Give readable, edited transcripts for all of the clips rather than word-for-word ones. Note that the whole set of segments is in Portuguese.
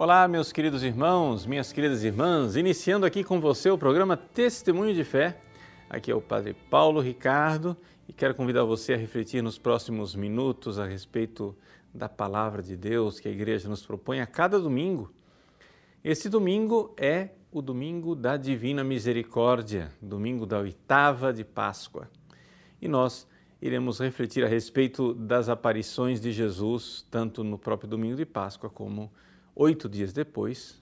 Olá, meus queridos irmãos, minhas queridas irmãs, iniciando aqui com você o programa Testemunho de Fé. Aqui é o Padre Paulo Ricardo e quero convidar você a refletir nos próximos minutos a respeito da Palavra de Deus que a Igreja nos propõe a cada domingo. Este domingo é o domingo da Divina Misericórdia, domingo da oitava de Páscoa. E nós iremos refletir a respeito das aparições de Jesus, tanto no próprio domingo de Páscoa como 8 dias depois,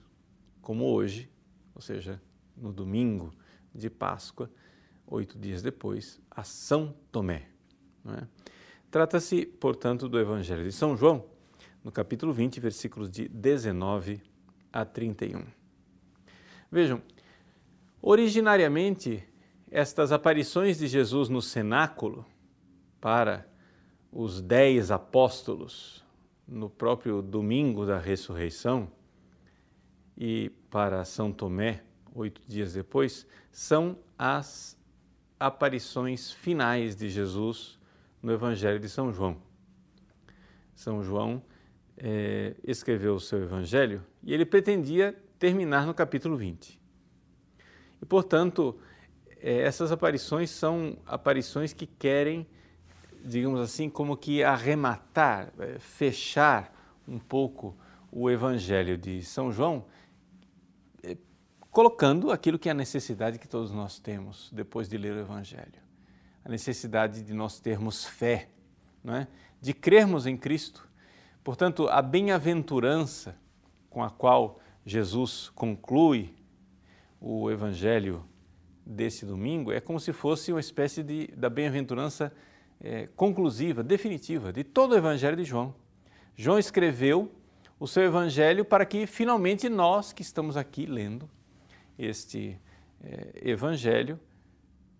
como hoje, ou seja, no domingo de Páscoa, 8 dias depois, a São Tomé. Não é? Trata-se, portanto, do Evangelho de São João, no capítulo 20, versículos de 19 a 31. Vejam, originariamente, estas aparições de Jesus no cenáculo para os 10 apóstolos, no próprio domingo da ressurreição, e para São Tomé, 8 dias depois, são as aparições finais de Jesus no Evangelho de São João. São João escreveu o seu Evangelho e ele pretendia terminar no capítulo 20. E, portanto, essas aparições são aparições que querem, digamos assim, como que arrematar, fechar um pouco o Evangelho de São João, colocando aquilo que é a necessidade que todos nós temos depois de ler o Evangelho. A necessidade de nós termos fé, não é? De crermos em Cristo. Portanto, a bem-aventurança com a qual Jesus conclui o Evangelho desse domingo é como se fosse uma espécie da bem-aventurança conclusiva, definitiva, de todo o Evangelho de João. João escreveu o seu Evangelho para que finalmente nós que estamos aqui lendo este Evangelho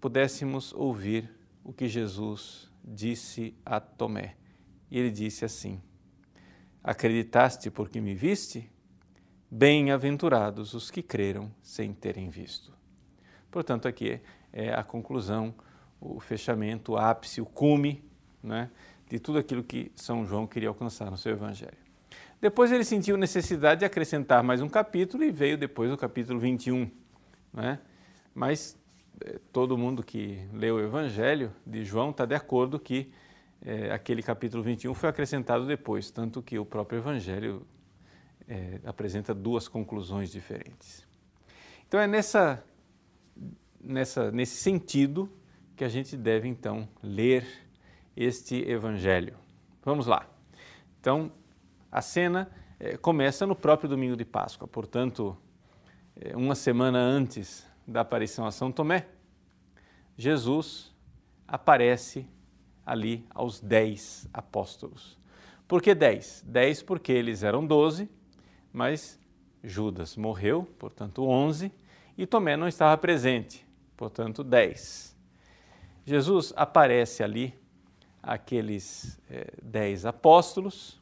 pudéssemos ouvir o que Jesus disse a Tomé. E ele disse assim: acreditaste porque me viste? Bem-aventurados os que creram sem terem visto. Portanto, aqui é a conclusão, o fechamento, o ápice, o cume, né, de tudo aquilo que São João queria alcançar no seu Evangelho. Depois ele sentiu necessidade de acrescentar mais um capítulo e veio depois o capítulo 21. Né? Mas todo mundo que leu o Evangelho de João está de acordo que aquele capítulo 21 foi acrescentado depois, tanto que o próprio Evangelho apresenta duas conclusões diferentes. Então é nesse sentido que a gente deve, então, ler este Evangelho. Vamos lá. Então, a cena começa no próprio domingo de Páscoa, portanto, uma semana antes da aparição a São Tomé, Jesus aparece ali aos 10 apóstolos. Por que 10? 10 porque eles eram 12, mas Judas morreu, portanto 11, e Tomé não estava presente, portanto 10. Jesus aparece ali àqueles 10 apóstolos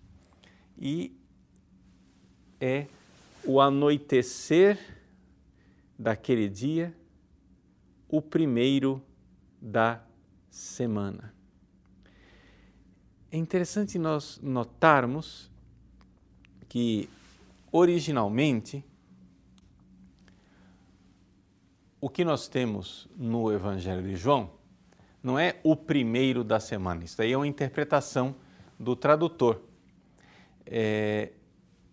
e é o anoitecer daquele dia, o primeiro da semana. É interessante nós notarmos que, originalmente, o que nós temos no Evangelho de João não é o primeiro da semana, isso aí é uma interpretação do tradutor.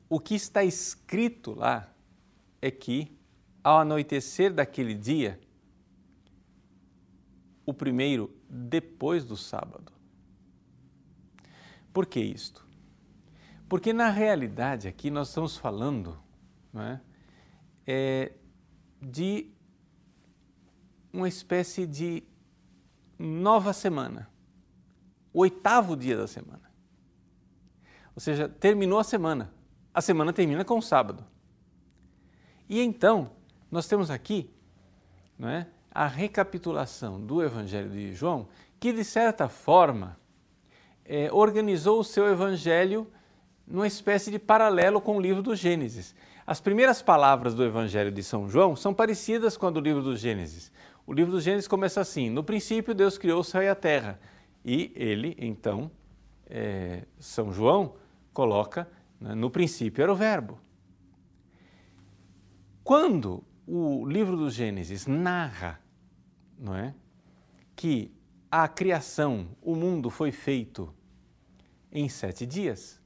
O que está escrito lá é que, ao anoitecer daquele dia, o primeiro depois do sábado. Por que isto? Porque, na realidade, aqui nós estamos falando, não é, de uma espécie de nova semana, o 8º dia da semana. Ou seja, terminou a semana termina com o sábado. E então, nós temos aqui, não é, a recapitulação do Evangelho de João, que de certa forma organizou o seu Evangelho numa espécie de paralelo com o livro do Gênesis. As primeiras palavras do Evangelho de São João são parecidas com a do livro do Gênesis. O livro do Gênesis começa assim: no princípio Deus criou o céu e a terra. E ele, então, São João coloca, né, no princípio era o verbo. Quando o livro do Gênesis narra, não é, que a criação, o mundo foi feito em 7 dias,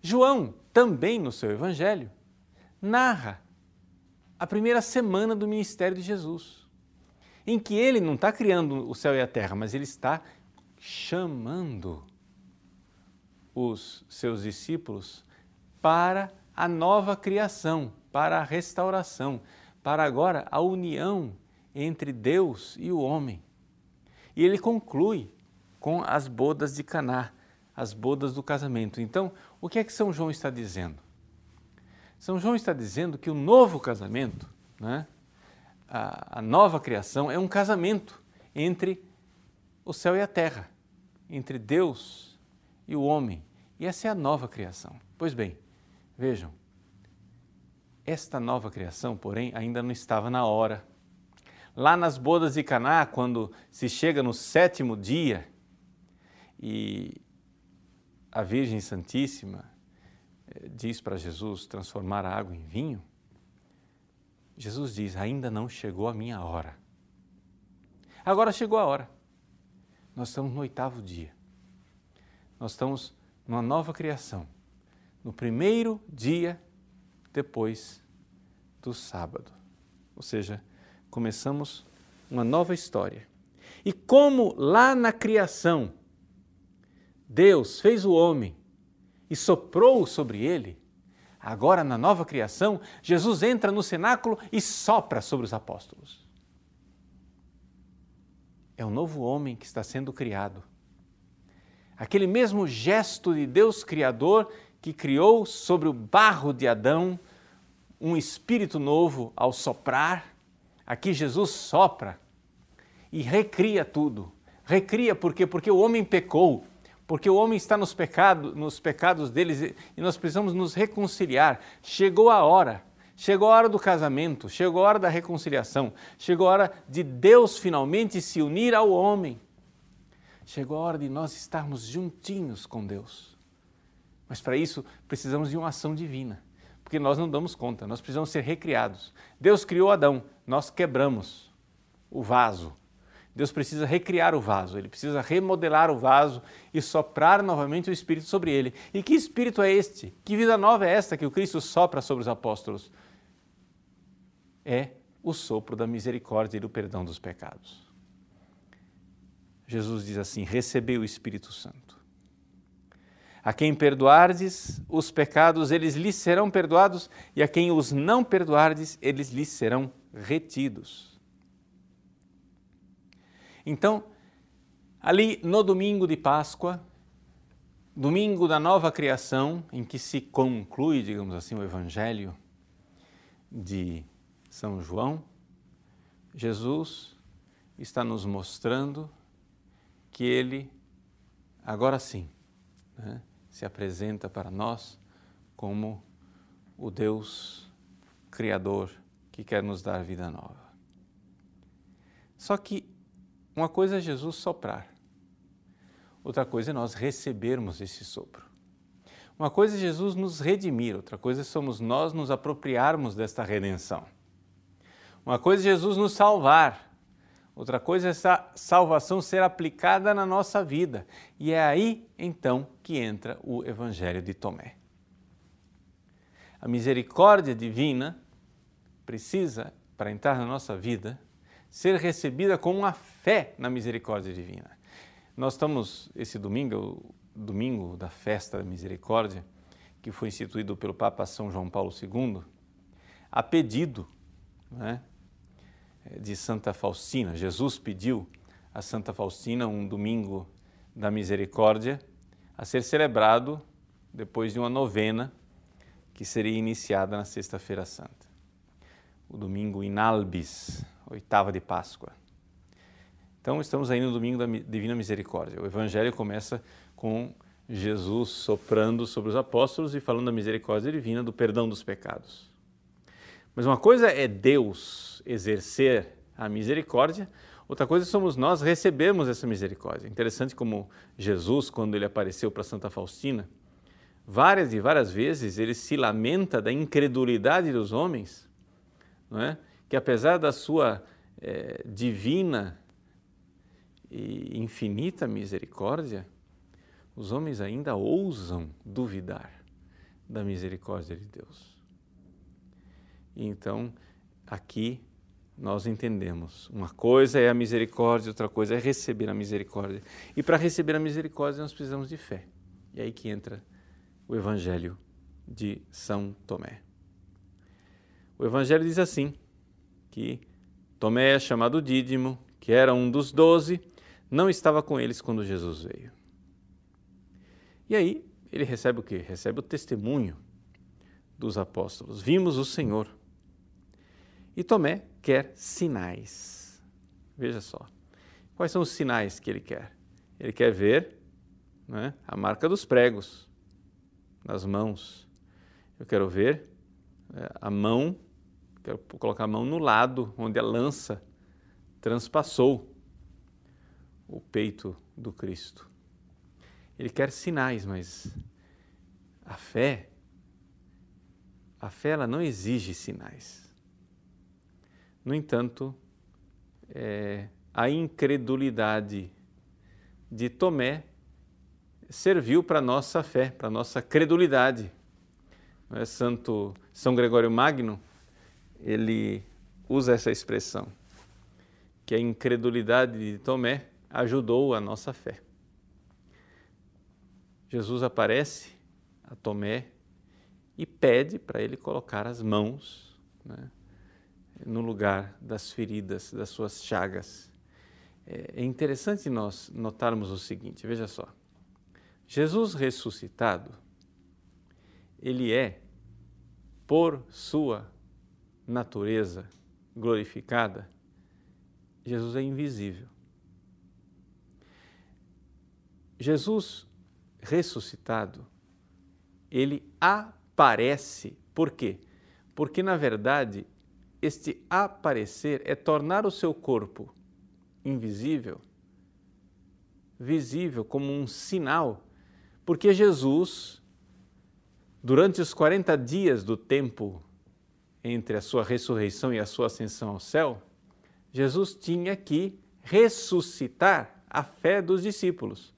João, também no seu evangelho, narra a primeira semana do ministério de Jesus, em que ele não está criando o céu e a terra, mas ele está chamando os seus discípulos para a nova criação, para a restauração, para agora a união entre Deus e o homem. E ele conclui com as bodas de Caná, as bodas do casamento. Então, o que é que São João está dizendo? São João está dizendo que o novo casamento, né, a nova criação, é um casamento entre o céu e a terra, entre Deus e o homem. E essa é a nova criação. Pois bem, vejam, esta nova criação, porém, ainda não estava na hora. Lá nas bodas de Caná, quando se chega no 7º dia e a Virgem Santíssima diz para Jesus transformar a água em vinho, Jesus diz, ainda não chegou a minha hora. Agora chegou a hora. Nós estamos no 8º dia. Nós estamos numa nova criação, no primeiro dia depois do sábado. Ou seja, começamos uma nova história. E como lá na criação, Deus fez o homem e soprou sobre ele, agora na nova criação, Jesus entra no cenáculo e sopra sobre os apóstolos. É um novo homem que está sendo criado. Aquele mesmo gesto de Deus Criador que criou sobre o barro de Adão um espírito novo ao soprar, aqui Jesus sopra e recria tudo. Recria por quê? Porque o homem pecou, porque o homem está nos pecados deles e nós precisamos nos reconciliar. Chegou a hora do casamento, chegou a hora da reconciliação, chegou a hora de Deus finalmente se unir ao homem. Chegou a hora de nós estarmos juntinhos com Deus. Mas para isso precisamos de uma ação divina, porque nós não damos conta, nós precisamos ser recriados. Deus criou Adão, nós quebramos o vaso. Deus precisa recriar o vaso, Ele precisa remodelar o vaso e soprar novamente o Espírito sobre ele. E que Espírito é este? Que vida nova é esta que o Cristo sopra sobre os apóstolos? É o sopro da misericórdia e do perdão dos pecados. Jesus diz assim, recebei o Espírito Santo. A quem perdoardes os pecados, eles lhes serão perdoados, e a quem os não perdoardes, eles lhes serão retidos. Então, ali no domingo de Páscoa, domingo da nova criação, em que se conclui, digamos assim, o Evangelho de São João, Jesus está nos mostrando que Ele, agora sim, né, se apresenta para nós como o Deus Criador que quer nos dar vida nova. Só que uma coisa é Jesus soprar, outra coisa é nós recebermos esse sopro. Uma coisa é Jesus nos redimir, outra coisa somos nós nos apropriarmos desta redenção. Uma coisa é Jesus nos salvar, outra coisa é essa salvação ser aplicada na nossa vida. E é aí, então, que entra o Evangelho de Tomé. A misericórdia divina precisa, para entrar na nossa vida, ser recebida com uma fé na misericórdia divina. Nós estamos, esse domingo, o domingo da festa da misericórdia, que foi instituído pelo Papa São João Paulo II, a pedido, né, de Santa Faustina. Jesus pediu a Santa Faustina um domingo da misericórdia a ser celebrado depois de uma novena que seria iniciada na Sexta-feira Santa. O domingo in albis, 8ª de Páscoa. Então estamos aí no domingo da Divina Misericórdia. O Evangelho começa com Jesus soprando sobre os apóstolos e falando da misericórdia divina, do perdão dos pecados. Mas uma coisa é Deus exercer a misericórdia, outra coisa somos nós recebermos essa misericórdia. Interessante como Jesus, quando ele apareceu para Santa Faustina, várias e várias vezes ele se lamenta da incredulidade dos homens, não é? Que apesar da sua divina e infinita misericórdia, os homens ainda ousam duvidar da misericórdia de Deus. E então, aqui nós entendemos, uma coisa é a misericórdia, outra coisa é receber a misericórdia. E para receber a misericórdia nós precisamos de fé. E aí que entra o Evangelho de São Tomé. O Evangelho diz assim, que Tomé, chamado Dídimo, que era um dos 12, não estava com eles quando Jesus veio. E aí ele recebe o quê? Recebe o testemunho dos apóstolos. Vimos o Senhor. E Tomé quer sinais. Veja só. Quais são os sinais que ele quer? Ele quer ver, né, a marca dos pregos nas mãos. Eu quero ver a mão, quero colocar a mão no lado onde a lança transpassou o peito do Cristo. Ele quer sinais, mas a fé ela não exige sinais. No entanto, a incredulidade de Tomé serviu para a nossa fé, para a nossa credulidade. São Gregório Magno, ele usa essa expressão, que a incredulidade de Tomé ajudou a nossa fé. Jesus aparece a Tomé e pede para ele colocar as mãos, né, no lugar das feridas, das suas chagas. É interessante nós notarmos o seguinte, veja só. Jesus ressuscitado, ele é, por sua natureza glorificada, Jesus é invisível. Jesus ressuscitado, ele aparece. Por quê? Porque, na verdade, este aparecer é tornar o seu corpo invisível, visível como um sinal, porque Jesus, durante os 40 dias do tempo entre a sua ressurreição e a sua ascensão ao céu, Jesus tinha que ressuscitar a fé dos discípulos.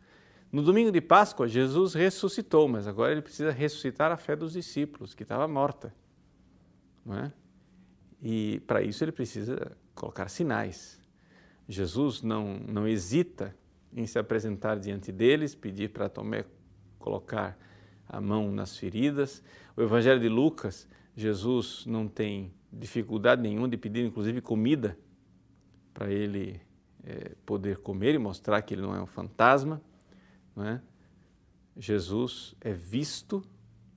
No domingo de Páscoa, Jesus ressuscitou, mas agora ele precisa ressuscitar a fé dos discípulos, que estava morta, não é? E para isso ele precisa colocar sinais. Jesus não hesita em se apresentar diante deles, pedir para Tomé colocar a mão nas feridas. O Evangelho de Lucas, Jesus não tem dificuldade nenhuma de pedir, inclusive, comida para ele poder comer e mostrar que ele não é um fantasma, não é? Jesus é visto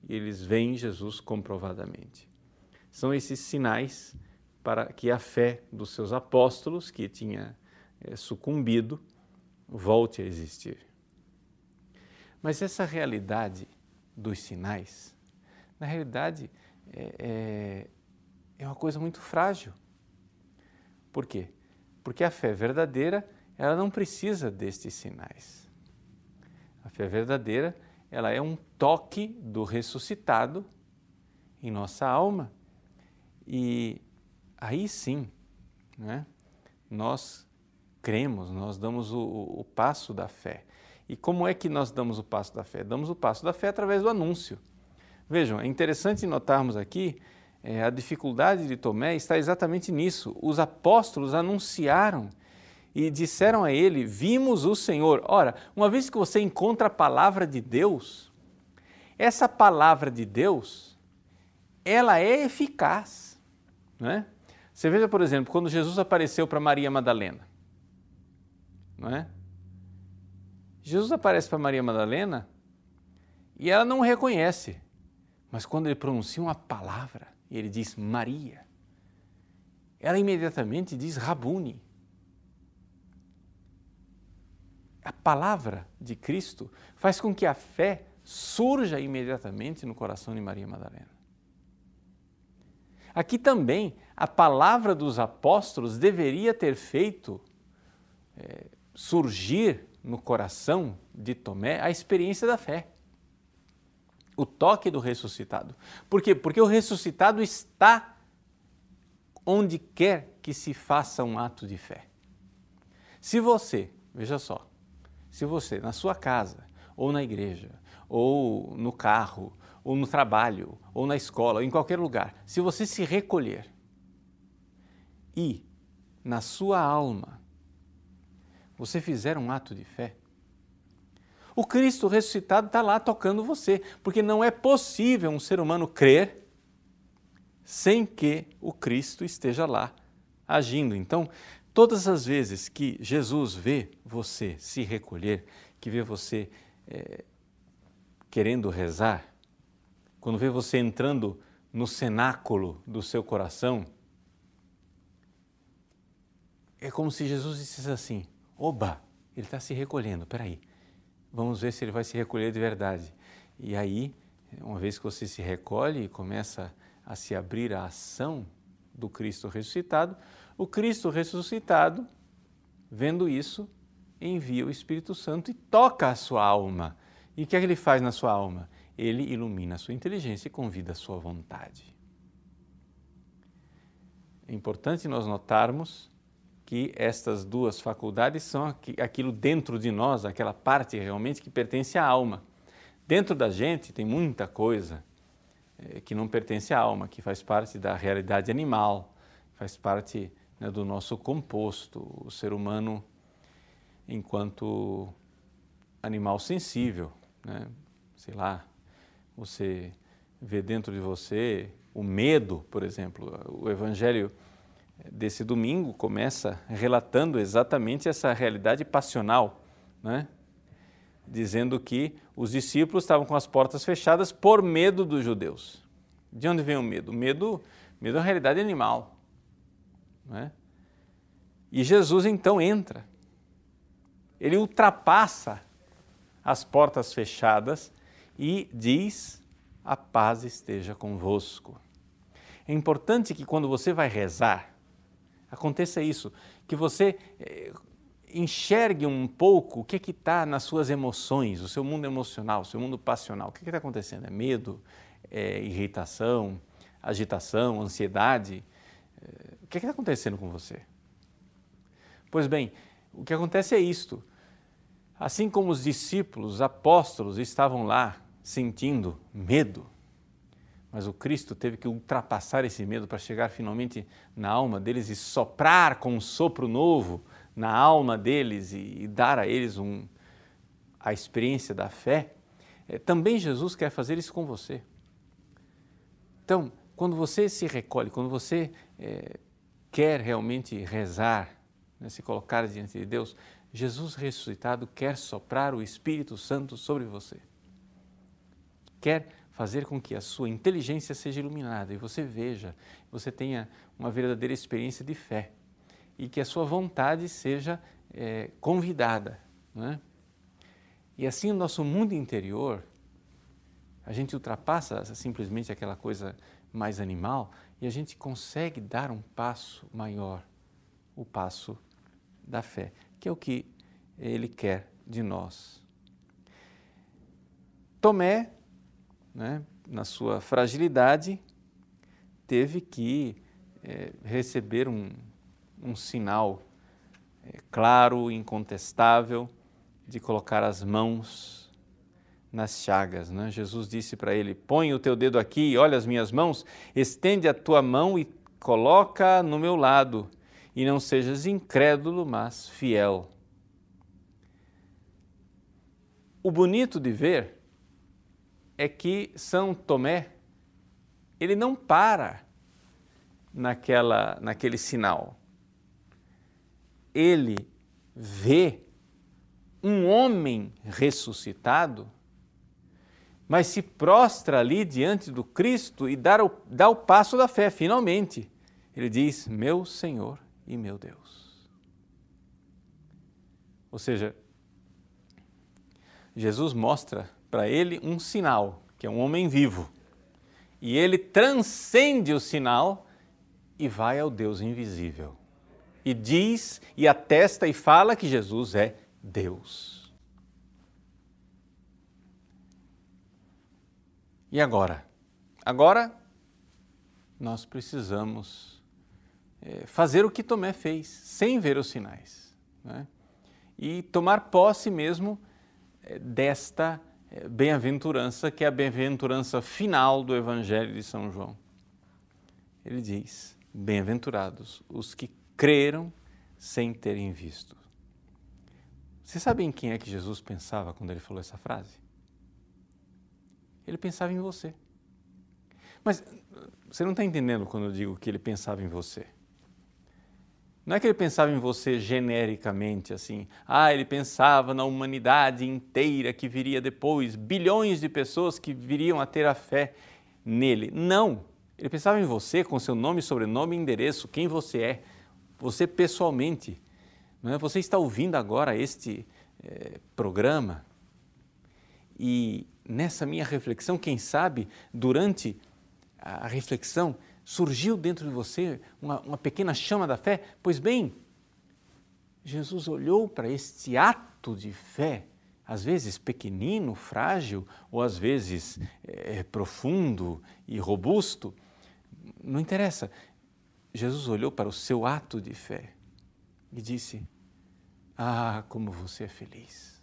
e eles veem Jesus comprovadamente. São esses sinais para que a fé dos seus apóstolos, que tinha sucumbido, volte a existir. Mas essa realidade dos sinais, na realidade, é uma coisa muito frágil. Por quê? Porque a fé verdadeira, ela não precisa destes sinais. A fé verdadeira, ela é um toque do ressuscitado em nossa alma. E aí sim, né, nós cremos, nós damos o passo da fé. E como é que nós damos o passo da fé? Damos o passo da fé através do anúncio. Vejam, é interessante notarmos aqui, a dificuldade de Tomé está exatamente nisso. Os apóstolos anunciaram e disseram a ele, vimos o Senhor. Ora, uma vez que você encontra a palavra de Deus, essa palavra de Deus, ela é eficaz, não é? Você veja, por exemplo, quando Jesus apareceu para Maria Madalena, não é? Jesus aparece para Maria Madalena e ela não o reconhece, mas quando ele pronuncia uma palavra e ele diz Maria, ela imediatamente diz Rabuni. A palavra de Cristo faz com que a fé surja imediatamente no coração de Maria Madalena. Aqui também a palavra dos apóstolos deveria ter feito surgir no coração de Tomé a experiência da fé. o toque do ressuscitado. Por quê? Porque o ressuscitado está onde quer que se faça um ato de fé. Se você, veja só, se você na sua casa, ou na igreja, ou no carro, ou no trabalho, ou na escola, ou em qualquer lugar, se você se recolher e na sua alma você fizer um ato de fé, o Cristo ressuscitado está lá tocando você, porque não é possível um ser humano crer sem que o Cristo esteja lá agindo. Então, todas as vezes que Jesus vê você se recolher, que vê você querendo rezar, quando vê você entrando no cenáculo do seu coração, é como se Jesus dissesse assim: oba, ele está se recolhendo, peraí, vamos ver se ele vai se recolher de verdade. E aí, uma vez que você se recolhe e começa a se abrir à ação do Cristo ressuscitado, o Cristo ressuscitado, vendo isso, envia o Espírito Santo e toca a sua alma. E o que é que ele faz na sua alma? Ele ilumina a sua inteligência e convida a sua vontade. É importante nós notarmos que estas duas faculdades são aquilo dentro de nós, aquela parte realmente que pertence à alma. Dentro da gente tem muita coisa que não pertence à alma, que faz parte da realidade animal, faz parte, né, do nosso composto, o ser humano enquanto animal sensível, né? Sei lá, você vê dentro de você o medo, por exemplo. O Evangelho desse domingo começa relatando exatamente essa realidade passional, né? Dizendo que os discípulos estavam com as portas fechadas por medo dos judeus. De onde vem o medo? O medo é uma realidade animal, né? E Jesus então entra, ele ultrapassa as portas fechadas e diz: a paz esteja convosco. É importante que quando você vai rezar, aconteça isso, que você enxergue um pouco o que está nas suas emoções, o seu mundo emocional, o seu mundo passional. O que está acontecendo? É medo? É irritação? Agitação? Ansiedade? O que está acontecendo com você? Pois bem, o que acontece é isto. Assim como os discípulos, os apóstolos estavam lá sentindo medo, mas o Cristo teve que ultrapassar esse medo para chegar finalmente na alma deles e soprar com um sopro novo na alma deles e dar a eles a experiência da fé. Também Jesus quer fazer isso com você. Então, quando você se recolhe, quando você quer realmente rezar, né, se colocar diante de Deus, Jesus ressuscitado quer soprar o Espírito Santo sobre você. Quer fazer com que a sua inteligência seja iluminada e você veja, você tenha uma verdadeira experiência de fé e que a sua vontade seja convidada, né? E assim o nosso mundo interior, a gente ultrapassa simplesmente aquela coisa mais animal e a gente consegue dar um passo maior, o passo da fé, que é o que ele quer de nós. Tomé, né, na sua fragilidade, teve que receber um sinal claro, incontestável, de colocar as mãos nas chagas, né? Jesus disse para ele: põe o teu dedo aqui e olha as minhas mãos, estende a tua mão e coloca no meu lado, e não sejas incrédulo, mas fiel. O bonito de ver é que São Tomé, ele não para naquele sinal. Ele vê um homem ressuscitado, mas se prostra ali diante do Cristo e dá o passo da fé, finalmente. Ele diz: meu Senhor e meu Deus. Ou seja, Jesus mostra para ele um sinal, que é um homem vivo. E ele transcende o sinal e vai ao Deus invisível. E diz, e atesta e fala que Jesus é Deus. E agora? Agora nós precisamos fazer o que Tomé fez, sem ver os sinais, né? E tomar posse mesmo desta bem-aventurança, que é a bem-aventurança final do Evangelho de São João. Ele diz: bem-aventurados os que creram sem terem visto. Vocês sabem quem é que Jesus pensava quando ele falou essa frase? Ele pensava em você. Mas você não está entendendo quando eu digo que ele pensava em você. Não é que ele pensava em você genericamente, assim, ele pensava na humanidade inteira que viria depois, bilhões de pessoas que viriam a ter a fé nele. Não, ele pensava em você com seu nome, sobrenome e endereço, quem você é, você pessoalmente. Não é? Você está ouvindo agora este programa e nessa minha reflexão, quem sabe, durante a reflexão, surgiu dentro de você uma pequena chama da fé? Pois bem, Jesus olhou para este ato de fé, às vezes pequenino, frágil, ou às vezes profundo e robusto, não interessa. Jesus olhou para o seu ato de fé e disse: como você é feliz.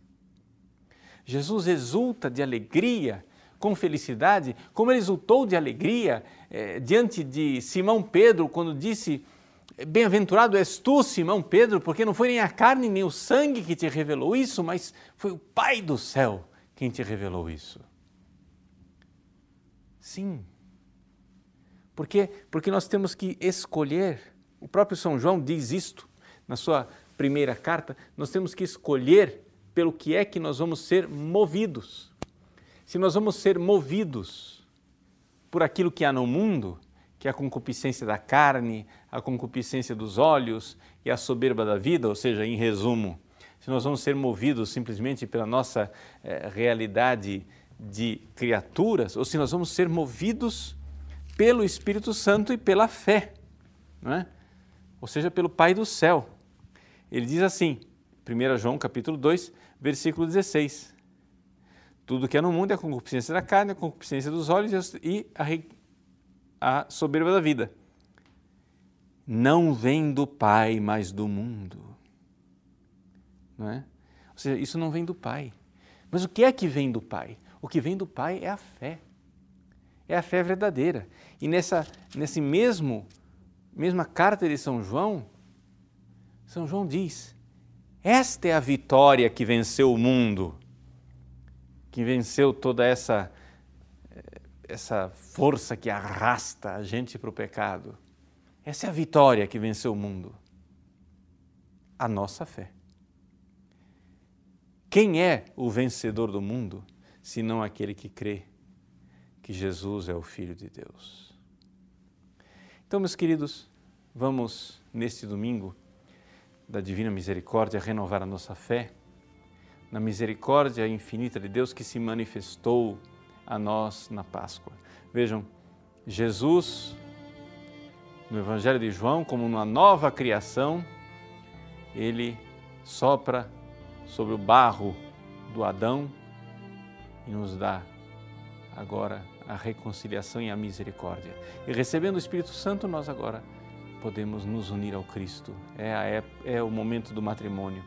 Jesus exulta de alegria, com felicidade, como ele exultou de alegria diante de Simão Pedro, quando disse: bem-aventurado és tu, Simão Pedro, porque não foi nem a carne nem o sangue que te revelou isso, mas foi o Pai do céu quem te revelou isso. Sim, porque nós temos que escolher, o próprio São João diz isto na sua primeira carta, nós temos que escolher pelo que é que nós vamos ser movidos. Se nós vamos ser movidos por aquilo que há no mundo, que é a concupiscência da carne, a concupiscência dos olhos e a soberba da vida, ou seja, em resumo, se nós vamos ser movidos simplesmente pela nossa realidade de criaturas, ou se nós vamos ser movidos pelo Espírito Santo e pela fé, não é? Ou seja, pelo Pai do céu. Ele diz assim, 1 João capítulo 2, versículo 16, tudo que é no mundo é a concupiscência da carne, a concupiscência dos olhos e a soberba da vida. Não vem do Pai, mas do mundo. Não é? Ou seja, isso não vem do Pai. Mas o que é que vem do Pai? O que vem do Pai é a fé. É a fé verdadeira. E nessa mesma carta de São João diz: esta é a vitória que venceu o mundo, que venceu toda essa força que arrasta a gente para o pecado. Essa é a vitória que venceu o mundo. A nossa fé. Quem é o vencedor do mundo, senão aquele que crê que Jesus é o Filho de Deus? Então, meus queridos, vamos neste domingo da Divina Misericórdia renovar a nossa fé na misericórdia infinita de Deus que se manifestou a nós na Páscoa. Vejam, Jesus, no Evangelho de João, como uma nova criação, ele sopra sobre o barro do Adão e nos dá agora a reconciliação e a misericórdia. E recebendo o Espírito Santo, nós agora podemos nos unir ao Cristo. É o momento do matrimônio,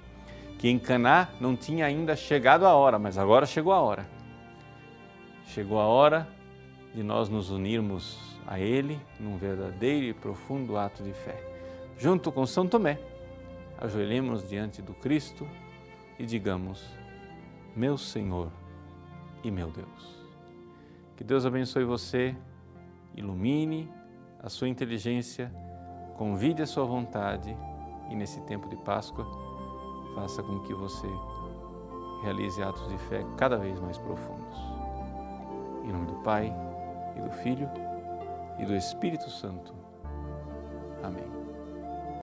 que em Caná não tinha ainda chegado a hora, mas agora chegou a hora. Chegou a hora de nós nos unirmos a Ele num verdadeiro e profundo ato de fé. Junto com São Tomé, ajoelhemos diante do Cristo e digamos: meu Senhor e meu Deus. Que Deus abençoe você, ilumine a sua inteligência, convide a sua vontade e nesse tempo de Páscoa faça com que você realize atos de fé cada vez mais profundos. Em nome do Pai, e do Filho, e do Espírito Santo. Amém.